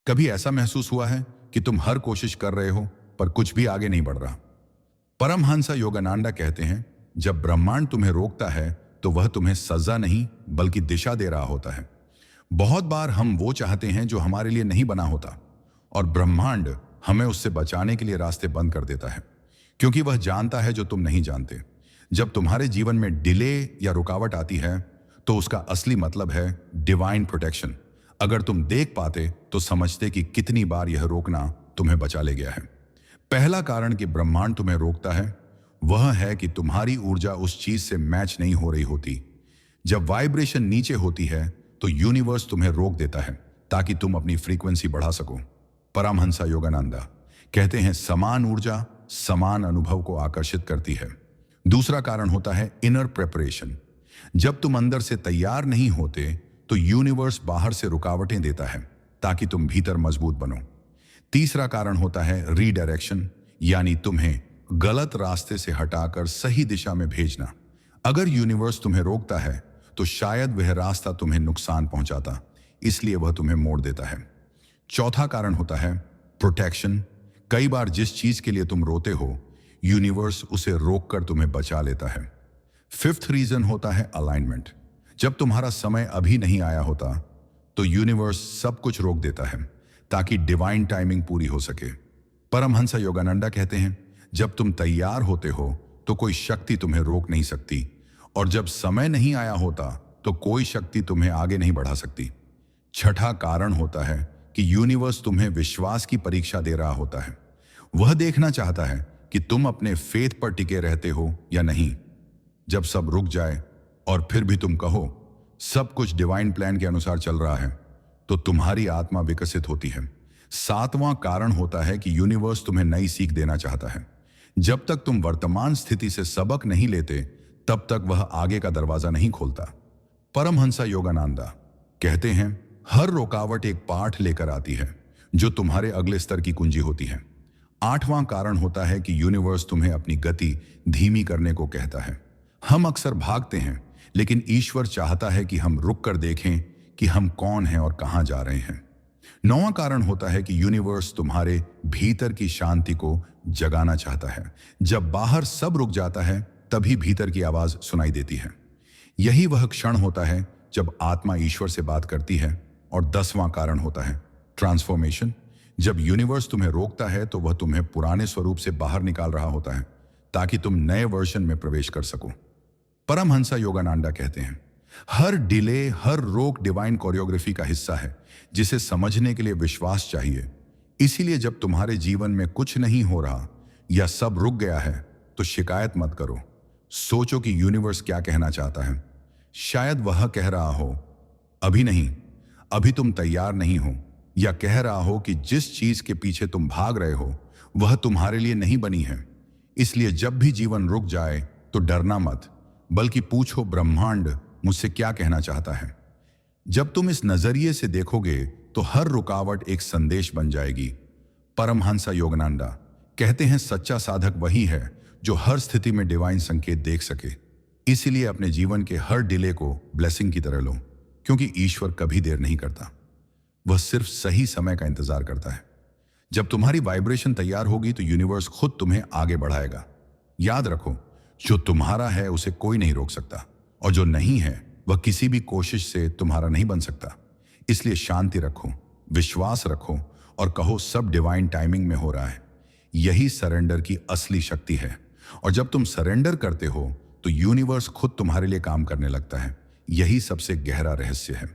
कभी ऐसा महसूस हुआ है कि तुम हर कोशिश कर रहे हो पर कुछ भी आगे नहीं बढ़ रहा? परमहंस योगानंदा कहते हैं, जब ब्रह्मांड तुम्हें रोकता है तो वह तुम्हें सजा नहीं बल्कि दिशा दे रहा होता है। बहुत बार हम वो चाहते हैं जो हमारे लिए नहीं बना होता, और ब्रह्मांड हमें उससे बचाने के लिए रास्ते बंद कर देता है, क्योंकि वह जानता है जो तुम नहीं जानते। जब तुम्हारे जीवन में डिले या रुकावट आती है तो उसका असली मतलब है डिवाइन प्रोटेक्शन। अगर तुम देख पाते तो समझते कि कितनी बार यह रोकना तुम्हें बचा ले गया है। पहला कारण कि ब्रह्मांड तुम्हें रोकता है वह है कि तुम्हारी ऊर्जा उस चीज से मैच नहीं हो रही होती। जब वाइब्रेशन नीचे होती है तो यूनिवर्स तुम्हें रोक देता है ताकि तुम अपनी फ्रीक्वेंसी बढ़ा सको। परमहंस योगानंदा कहते हैं, समान ऊर्जा समान अनुभव को आकर्षित करती है। दूसरा कारण होता है इनर प्रेपरेशन। जब तुम अंदर से तैयार नहीं होते तो यूनिवर्स बाहर से रुकावटें देता है ताकि तुम भीतर मजबूत बनो। तीसरा कारण होता है रीडायरेक्शन, यानी तुम्हें गलत रास्ते से हटाकर सही दिशा में भेजना। अगर यूनिवर्स तुम्हें रोकता है तो शायद वह रास्ता तुम्हें नुकसान पहुंचाता, इसलिए वह तुम्हें मोड़ देता है। चौथा कारण होता है प्रोटेक्शन। कई बार जिस चीज के लिए तुम रोते हो, यूनिवर्स उसे रोककर तुम्हें बचा लेता है। फिफ्थ रीजन होता है अलाइनमेंट। जब तुम्हारा समय अभी नहीं आया होता तो यूनिवर्स सब कुछ रोक देता है ताकि डिवाइन टाइमिंग पूरी हो सके। परमहंस योगानंदा कहते हैं, जब तुम तैयार होते हो तो कोई शक्ति तुम्हें रोक नहीं सकती, और जब समय नहीं आया होता तो कोई शक्ति तुम्हें आगे नहीं बढ़ा सकती। छठा कारण होता है कि यूनिवर्स तुम्हें विश्वास की परीक्षा दे रहा होता है। वह देखना चाहता है कि तुम अपने फेथ पर टिके रहते हो या नहीं। जब सब रुक जाए और फिर भी तुम कहो सब कुछ डिवाइन प्लान के अनुसार चल रहा है, तो तुम्हारी आत्मा विकसित होती है। सातवां कारण होता है कि यूनिवर्स तुम्हें नई सीख देना चाहता है। जब तक तुम वर्तमान स्थिति से सबक नहीं लेते तब तक वह आगे का दरवाजा नहीं खोलता। परमहंस योगानंदा कहते हैं, हर रुकावट एक पाठ लेकर आती है जो तुम्हारे अगले स्तर की कुंजी होती है। आठवां कारण होता है कि यूनिवर्स तुम्हें अपनी गति धीमी करने को कहता है। हम अक्सर भागते हैं, लेकिन ईश्वर चाहता है कि हम रुक कर देखें कि हम कौन हैं और कहां जा रहे हैं। नौवां कारण होता है कि यूनिवर्स तुम्हारे भीतर की शांति को जगाना चाहता है। जब बाहर सब रुक जाता है तभी भीतर की आवाज सुनाई देती है। यही वह क्षण होता है जब आत्मा ईश्वर से बात करती है। और 10वां कारण होता है ट्रांसफॉर्मेशन। जब यूनिवर्स तुम्हें रोकता है तो वह तुम्हें पुराने स्वरूप से बाहर निकाल रहा होता है ताकि तुम नए वर्जन में प्रवेश कर सको। परमहंस योगानंदा कहते हैं, हर डिले, हर रोक डिवाइन कोरियोग्राफी का हिस्सा है जिसे समझने के लिए विश्वास चाहिए। इसीलिए जब तुम्हारे जीवन में कुछ नहीं हो रहा या सब रुक गया है तो शिकायत मत करो। सोचो कि यूनिवर्स क्या कहना चाहता है। शायद वह कह रहा हो अभी नहीं, अभी तुम तैयार नहीं हो, या कह रहा हो कि जिस चीज के पीछे तुम भाग रहे हो वह तुम्हारे लिए नहीं बनी है। इसलिए जब भी जीवन रुक जाए तो डरना मत, बल्कि पूछो ब्रह्मांड मुझसे क्या कहना चाहता है। जब तुम इस नजरिए से देखोगे तो हर रुकावट एक संदेश बन जाएगी। परमहंस योगानंदा कहते हैं, सच्चा साधक वही है जो हर स्थिति में डिवाइन संकेत देख सके। इसीलिए अपने जीवन के हर डिले को ब्लेसिंग की तरह लो, क्योंकि ईश्वर कभी देर नहीं करता, वह सिर्फ सही समय का इंतजार करता है। जब तुम्हारी वाइब्रेशन तैयार होगी तो यूनिवर्स खुद तुम्हें आगे बढ़ाएगा। याद रखो, जो तुम्हारा है उसे कोई नहीं रोक सकता, और जो नहीं है वह किसी भी कोशिश से तुम्हारा नहीं बन सकता। इसलिए शांति रखो, विश्वास रखो और कहो सब डिवाइन टाइमिंग में हो रहा है। यही सरेंडर की असली शक्ति है। और जब तुम सरेंडर करते हो तो यूनिवर्स खुद तुम्हारे लिए काम करने लगता है। यही सबसे गहरा रहस्य है।